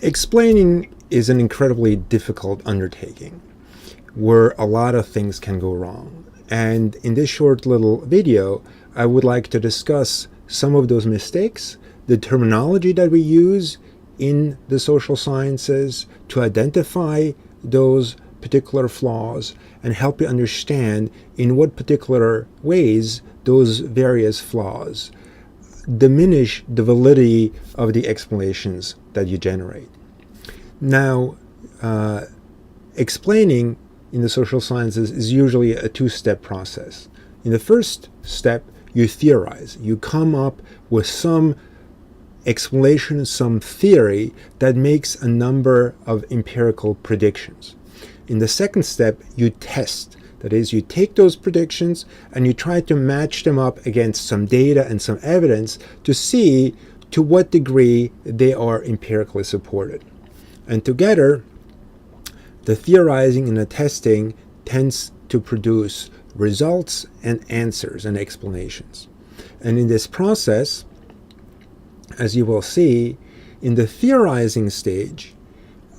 Explaining is an incredibly difficult undertaking where a lot of things can go wrong. And in this short little video, I would like to discuss some of those mistakes, the terminology that we use in the social sciences to identify those particular flaws and help you understand in what particular ways those various flaws diminish the validity of the explanations that you generate. Now, explaining in the social sciences is usually a two-step process. In the first step, you theorize. You come up with some explanation, some theory that makes a number of empirical predictions. In the second step, you test. That is, you take those predictions and you try to match them up against some data and some evidence to see to what degree they are empirically supported. And together, the theorizing and the testing tends to produce results and answers and explanations. And in this process, as you will see, in the theorizing stage,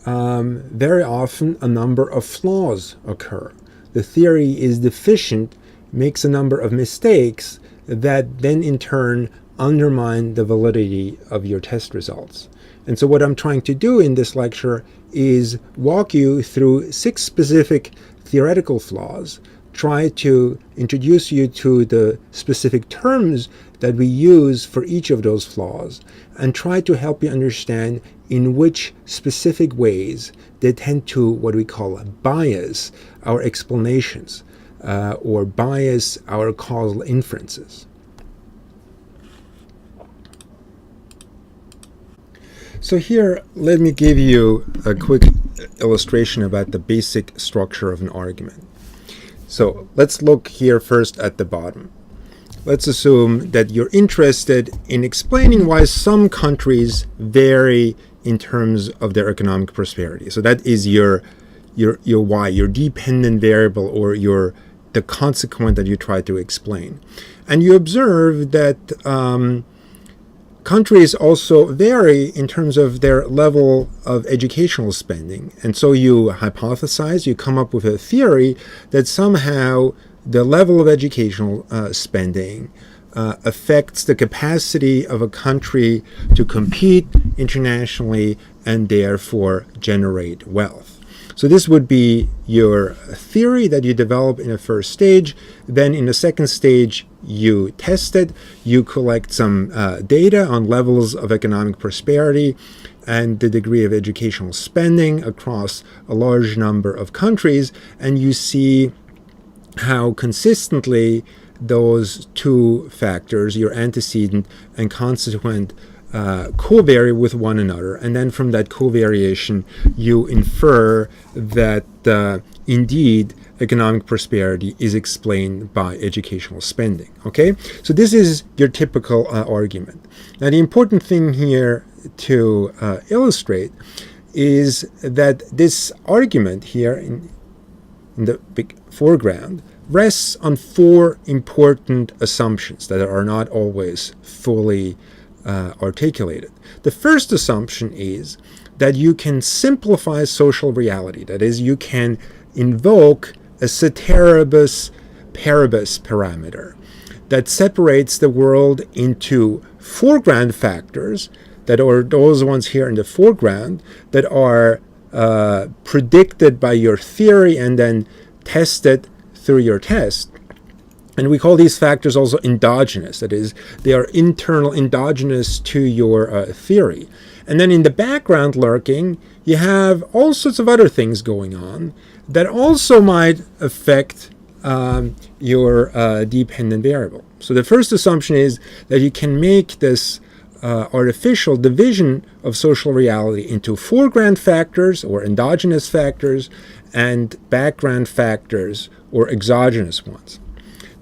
very often a number of flaws occur. The theory is deficient, makes a number of mistakes that then in turn undermine the validity of your test results. And so what I'm trying to do in this lecture is walk you through 6 specific theoretical flaws, try to introduce you to the specific terms that we use for each of those flaws, and try to help you understand in which specific ways they tend to what we call bias our explanations or bias our causal inferences. So here, let me give you a quick illustration about the basic structure of an argument. So let's look here first at the bottom. Let's assume that you're interested in explaining why some countries vary in terms of their economic prosperity. So that is your why, your dependent variable, or the consequent that you try to explain. And you observe that countries also vary in terms of their level of educational spending. And so you hypothesize, you come up with a theory that somehow the level of educational spending affects the capacity of a country to compete internationally and therefore generate wealth. So this would be your theory that you develop in a first stage. Then in the second stage, you test it, you collect some data on levels of economic prosperity and the degree of educational spending across a large number of countries, and you see how consistently those two factors, your antecedent and consequent, covary with one another. And then from that covariation, you infer that indeed economic prosperity is explained by educational spending. Okay, so this is your typical argument. Now the important thing here to illustrate is that this argument here in the big foreground rests on 4 important assumptions that are not always fully articulated. The first assumption is that you can simplify social reality. That is, you can invoke a ceteris paribus parameter that separates the world into foreground factors that are those ones here in the foreground that are predicted by your theory and then tested through your test. And we call these factors also endogenous. That is, they are internal, endogenous to your theory. And then in the background lurking, you have all sorts of other things going on that also might affect your dependent variable. So the first assumption is that you can make this artificial division of social reality into foreground factors or endogenous factors and background factors or exogenous ones.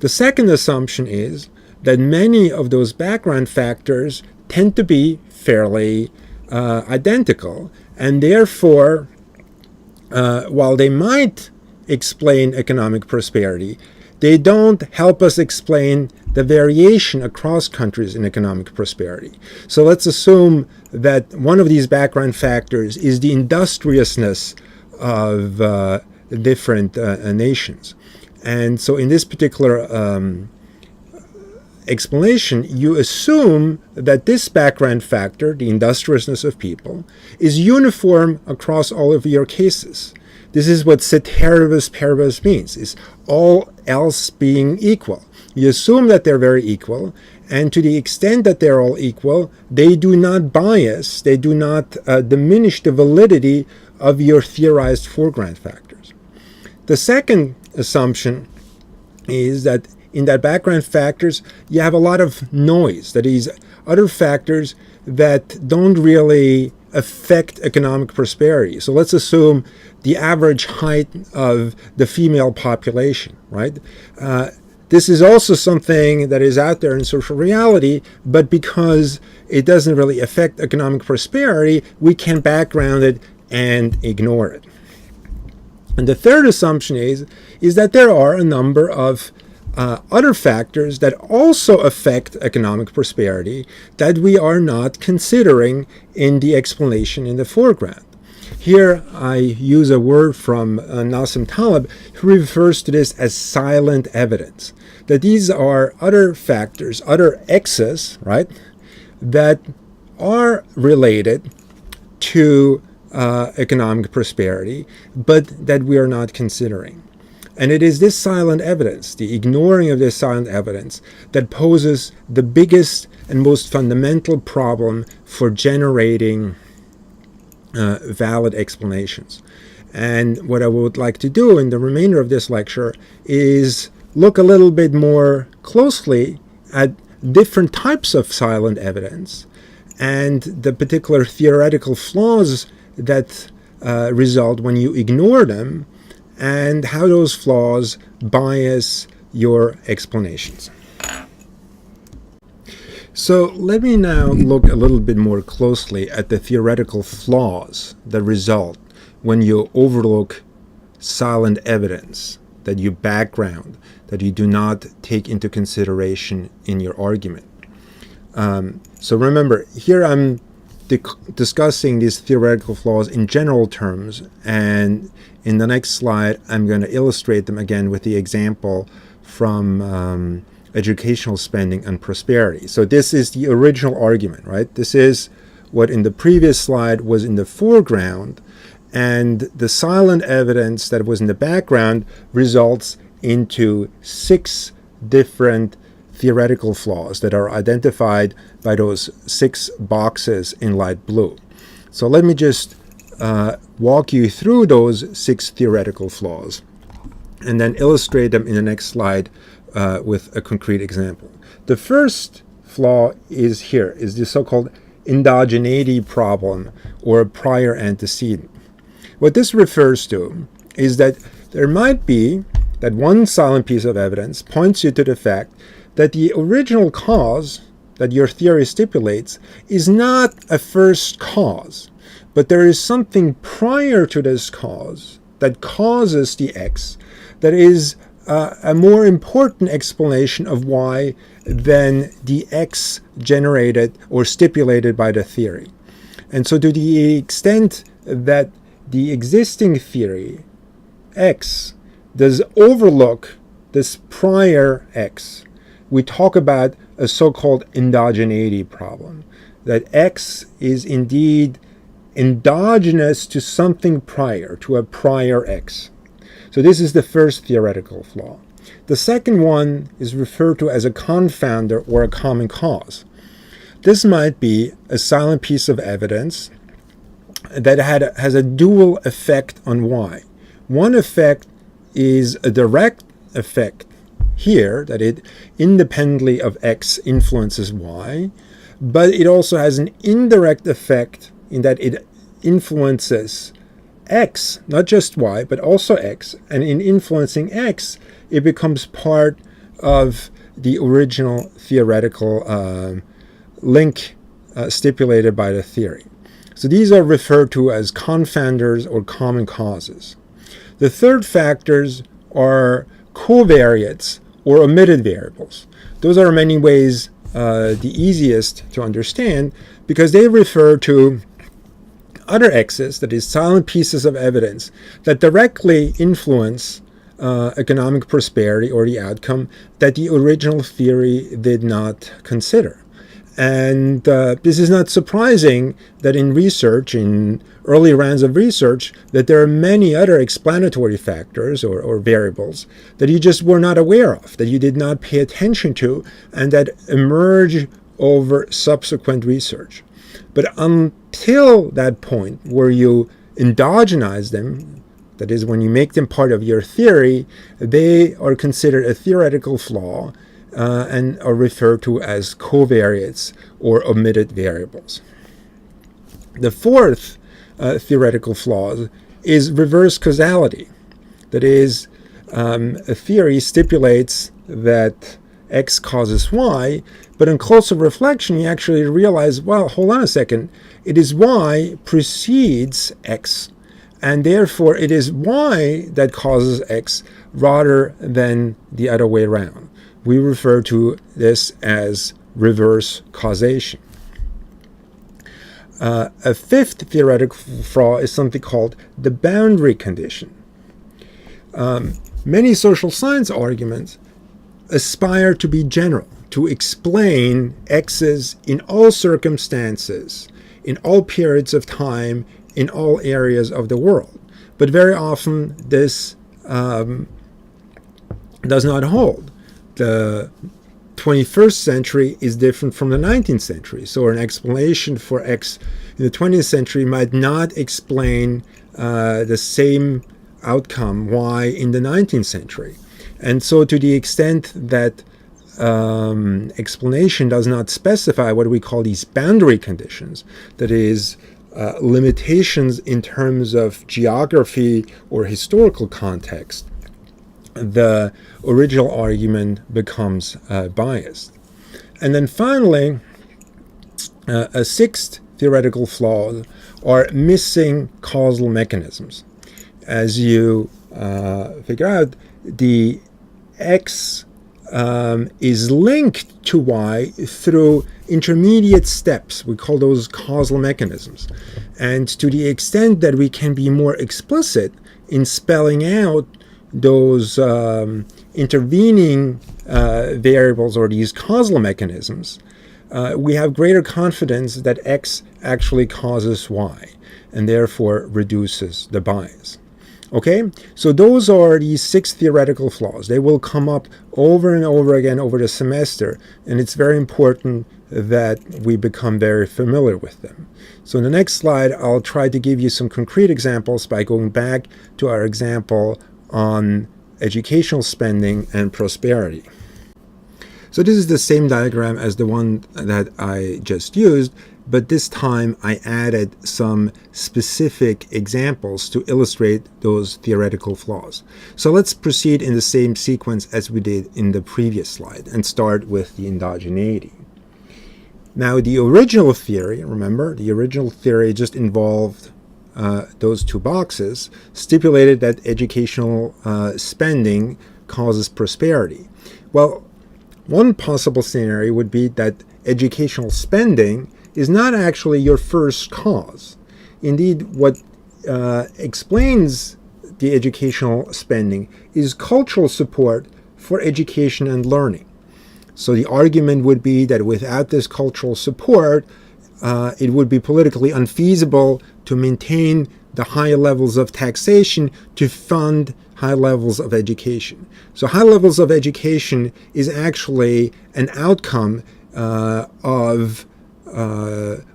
The second assumption is that many of those background factors tend to be fairly identical, and therefore, while they might explain economic prosperity, they don't help us explain the variation across countries in economic prosperity. So let's assume that one of these background factors is the industriousness of different nations. And so in this particular explanation, you assume that this background factor, the industriousness of people, is uniform across all of your cases. This is what ceteris paribus means, is all else being equal. You assume that they're very equal, and to the extent that they're all equal, they do not bias, they do not diminish the validity of your theorized foreground factors. The second assumption is that in that background factors, you have a lot of noise, that is, other factors that don't really affect economic prosperity. So let's assume the average height of the female population, right? This is also something that is out there in social reality, but because it doesn't really affect economic prosperity, we can background it and ignore it. And the third assumption is that there are a number of other factors that also affect economic prosperity that we are not considering in the explanation in the foreground. Here I use a word from Nassim Taleb, who refers to this as silent evidence, that these are other factors, other X's, right, that are related to economic prosperity, but that we are not considering. And it is this silent evidence, the ignoring of this silent evidence, that poses the biggest and most fundamental problem for generating valid explanations. And what I would like to do in the remainder of this lecture is look a little bit more closely at different types of silent evidence and the particular theoretical flaws that result when you ignore them, and how those flaws bias your explanations. So let me now look a little bit more closely at the theoretical flaws that result when you overlook silent evidence, that you background, that you do not take into consideration in your argument. So remember, here I'm discussing these theoretical flaws in general terms, and in the next slide I'm going to illustrate them again with the example from educational spending and prosperity. So this is the original argument, right? This is what in the previous slide was in the foreground, and the silent evidence that was in the background results into 6 different theoretical flaws that are identified by those 6 boxes in light blue. So let me just walk you through those 6 theoretical flaws and then illustrate them in the next slide with a concrete example. The first flaw is here, is the so-called endogeneity problem, or prior antecedent. What this refers to is that there might be that one silent piece of evidence points you to the fact that the original cause that your theory stipulates is not a first cause, but there is something prior to this cause that causes the X that is a more important explanation of Y than the X generated or stipulated by the theory. And so to the extent that the existing theory, X, does overlook this prior X, we talk about a so-called endogeneity problem, that X is indeed endogenous to something prior, to a prior X. So this is the first theoretical flaw. The second one is referred to as a confounder or a common cause. This might be a silent piece of evidence that has a dual effect on Y. One effect is a direct effect here, that it independently of X influences Y, but it also has an indirect effect in that it influences X, not just Y, but also X, and in influencing X, it becomes part of the original theoretical link stipulated by the theory. So these are referred to as confounders or common causes. The third factors are covariates or omitted variables. Those are in many ways the easiest to understand because they refer to other X's, that is, silent pieces of evidence that directly influence economic prosperity or the outcome that the original theory did not consider. And this is not surprising that in research, in early rounds of research, that there are many other explanatory factors or variables that you just were not aware of, that you did not pay attention to, and that emerge over subsequent research. But until that point where you endogenize them, that is, when you make them part of your theory, they are considered a theoretical flaw and are referred to as covariates or omitted variables. The fourth theoretical flaw is reverse causality. That is, a theory stipulates that X causes Y, but in closer reflection, you actually realize, well, hold on a second, it is Y precedes X, and therefore it is Y that causes X rather than the other way around. We refer to this as reverse causation. A fifth theoretical flaw is something called the boundary condition. Many social science arguments aspire to be general, to explain X's in all circumstances, in all periods of time, in all areas of the world. But very often this does not hold. The 21st century is different from the 19th century. So an explanation for X in the 20th century might not explain the same outcome Y in the 19th century. And so to the extent that explanation does not specify what we call these boundary conditions, that is, limitations in terms of geography or historical context, the original argument becomes biased. And then finally, a sixth theoretical flaw are missing causal mechanisms. As you figure out, the X is linked to Y through intermediate steps. We call those causal mechanisms. And to the extent that we can be more explicit in spelling out those intervening variables or these causal mechanisms, we have greater confidence that X actually causes Y and therefore reduces the bias. Okay, so those are these six theoretical flaws. They will come up over and over again over the semester, and it's very important that we become very familiar with them. So in the next slide, I'll try to give you some concrete examples by going back to our example on educational spending and prosperity. So this is the same diagram as the one that I just used, but this time I added some specific examples to illustrate those theoretical flaws. So let's proceed in the same sequence as we did in the previous slide and start with the endogeneity. Now the original theory, remember, the original theory just involved those two boxes, stipulated that educational spending causes prosperity. Well, one possible scenario would be that educational spending is not actually your first cause. Indeed, what explains the educational spending is cultural support for education and learning. So the argument would be that without this cultural support, it would be politically unfeasible to maintain the high levels of taxation to fund high levels of education. So high levels of education is actually an outcome of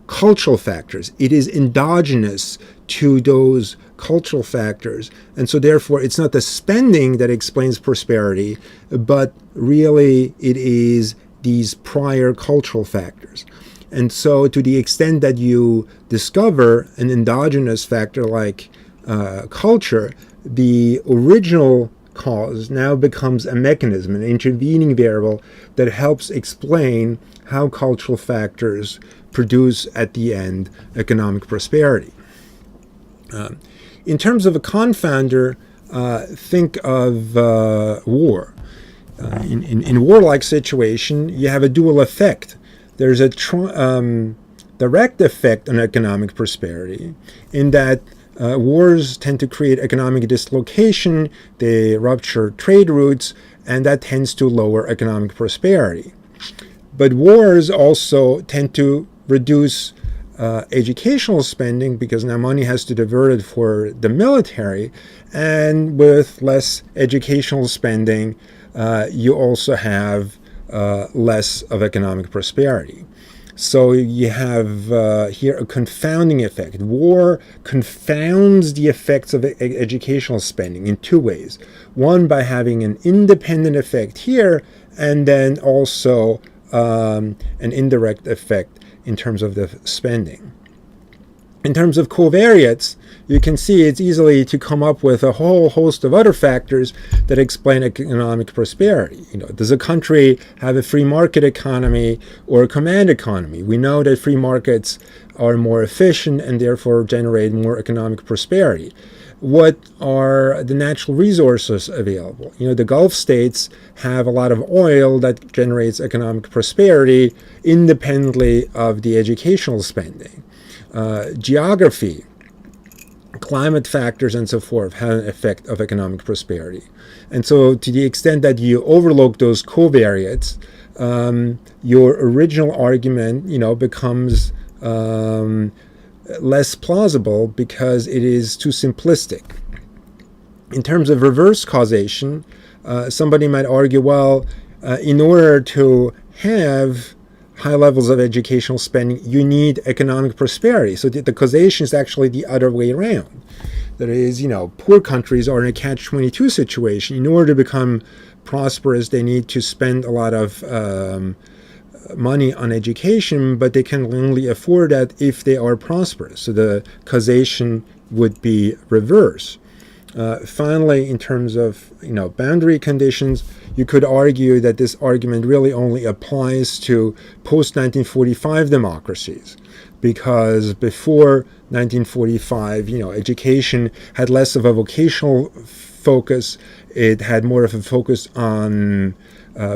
cultural factors. It is endogenous to those cultural factors. And so therefore, it's not the spending that explains prosperity, but really it is these prior cultural factors. And so to the extent that you discover an endogenous factor like culture, the original cause now becomes a mechanism, an intervening variable that helps explain how cultural factors produce at the end economic prosperity. In terms of a confounder, think of war. in warlike situation, you have a dual effect. There's a direct effect on economic prosperity in that wars tend to create economic dislocation, they rupture trade routes, and that tends to lower economic prosperity. But wars also tend to reduce educational spending because now money has to be diverted for the military, and with less educational spending, you also have less of economic prosperity. So you have here a confounding effect. War confounds the effects of educational spending in two ways. One, by having an independent effect here, and then also an indirect effect in terms of the spending. In terms of covariates, you can see it's easily to come up with a whole host of other factors that explain economic prosperity. Does a country have a free market economy or a command economy? We know that free markets are more efficient and therefore generate more economic prosperity. What are the natural resources available? The Gulf states have a lot of oil that generates economic prosperity independently of the educational spending. Geography, climate factors, and so forth have an effect of economic prosperity. And so to the extent that you overlook those covariates, your original argument, becomes less plausible because it is too simplistic. In terms of reverse causation, somebody might argue, well, in order to have high levels of educational spending, you need economic prosperity. So the causation is actually the other way around. That is, poor countries are in a catch-22 situation. In order to become prosperous, they need to spend a lot of money on education, but they can only afford that if they are prosperous. So the causation would be reverse. Finally, in terms of boundary conditions, you could argue that this argument really only applies to post-1945 democracies, because before 1945, education had less of a vocational focus. It had more of a focus on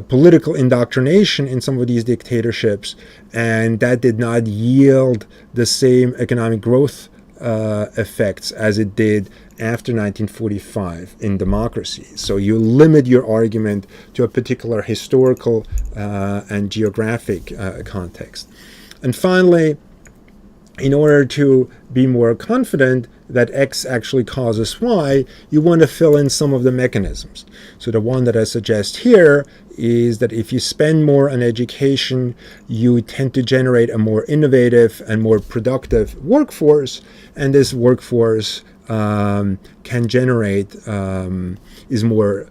political indoctrination in some of these dictatorships, and that did not yield the same economic growth effects as it did after 1945 in democracy. So you limit your argument to a particular historical and geographic context. And finally, in order to be more confident that X actually causes Y, you want to fill in some of the mechanisms. So the one that I suggest here is that if you spend more on education, you tend to generate a more innovative and more productive workforce, and this workforce can generate, is more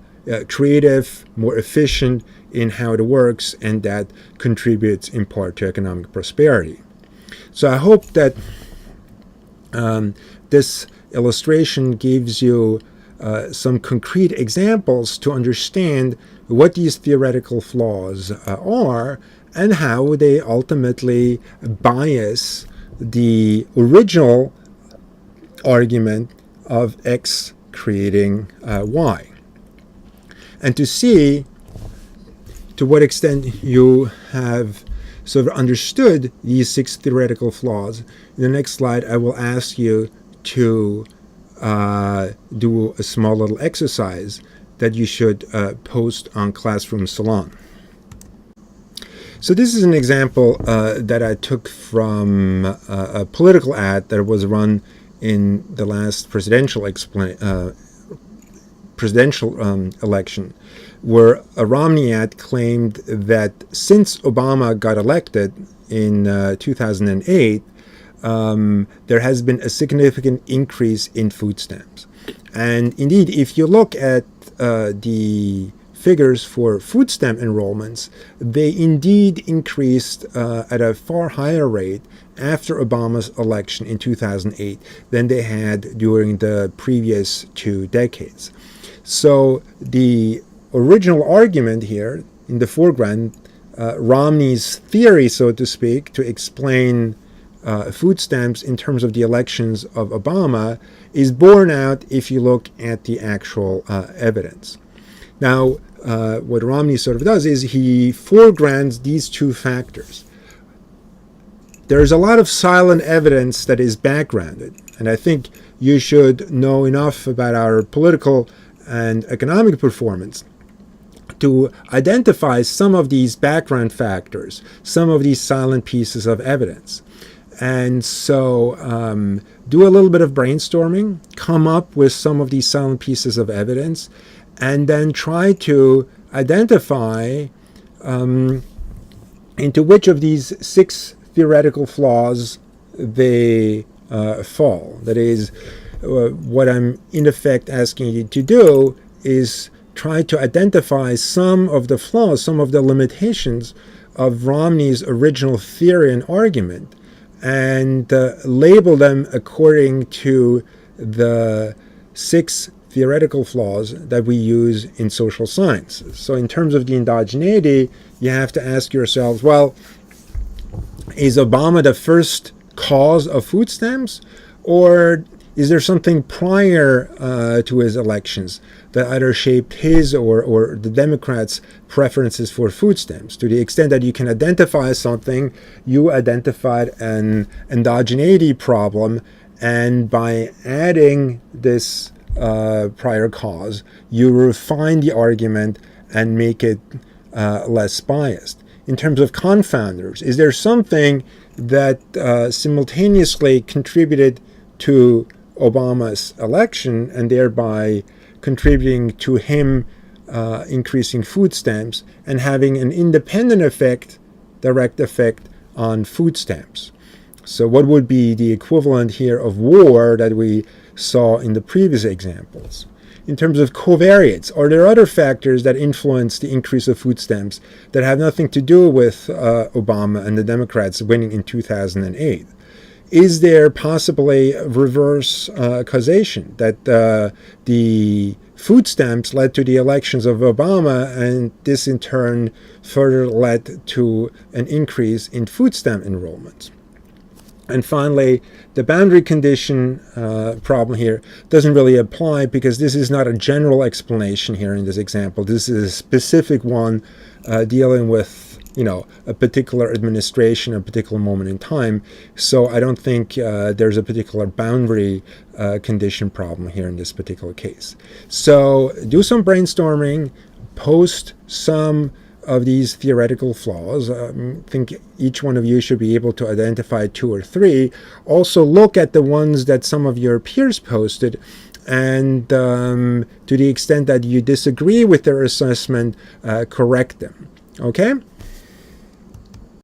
creative, more efficient in how it works, and that contributes in part to economic prosperity. So I hope that this illustration gives you some concrete examples to understand what these theoretical flaws are and how they ultimately bias the original argument of X creating Y. And to see to what extent you have sort of understood these 6 theoretical flaws, in the next slide I will ask you to do a small little exercise that you should post on Classroom Salon. So this is an example that I took from a political ad that was run in the last presidential election, where a Romney ad claimed that since Obama got elected in 2008, there has been a significant increase in food stamps. And indeed, if you look at the figures for food stamp enrollments, they indeed increased at a far higher rate after Obama's election in 2008 than they had during the previous 2 decades. So the original argument here in the foreground, Romney's theory, so to speak, to explain food stamps in terms of the elections of Obama, is borne out if you look at the actual evidence. Now, what Romney sort of does is he foregrounds these two factors. There's a lot of silent evidence that is backgrounded, and I think you should know enough about our political and economic performance to identify some of these background factors, some of these silent pieces of evidence. And so do a little bit of brainstorming, come up with some of these silent pieces of evidence, and then try to identify into which of these 6 theoretical flaws they fall. That is, what I'm in effect asking you to do is try to identify some of the flaws, some of the limitations of Romney's original theory and argument, and label them according to the 6 theoretical flaws that we use in social sciences. So in terms of the endogeneity, you have to ask yourselves, well, is Obama the first cause of food stamps, or is there something prior to his elections that either shaped his or the Democrats' preferences for food stamps? To the extent that you can identify something, you identified an endogeneity problem, and by adding this prior cause, you refine the argument and make it less biased. In terms of confounders, is there something that simultaneously contributed to Obama's election and thereby contributing to him increasing food stamps and having an independent effect, direct effect on food stamps? So what would be the equivalent here of war that we saw in the previous examples? In terms of covariates, are there other factors that influence the increase of food stamps that have nothing to do with Obama and the Democrats winning in 2008? Is there possibly reverse causation, that the food stamps led to the elections of Obama, and this in turn further led to an increase in food stamp enrollments? And finally, the boundary condition problem here doesn't really apply, because this is not a general explanation here in this example. This is a specific one dealing with, a particular administration, a particular moment in time. So I don't think there's a particular boundary condition problem here in this particular case. So do some brainstorming, post some of these theoretical flaws. I think each one of you should be able to identify 2 or 3. Also look at the ones that some of your peers posted, and to the extent that you disagree with their assessment, correct them. Okay?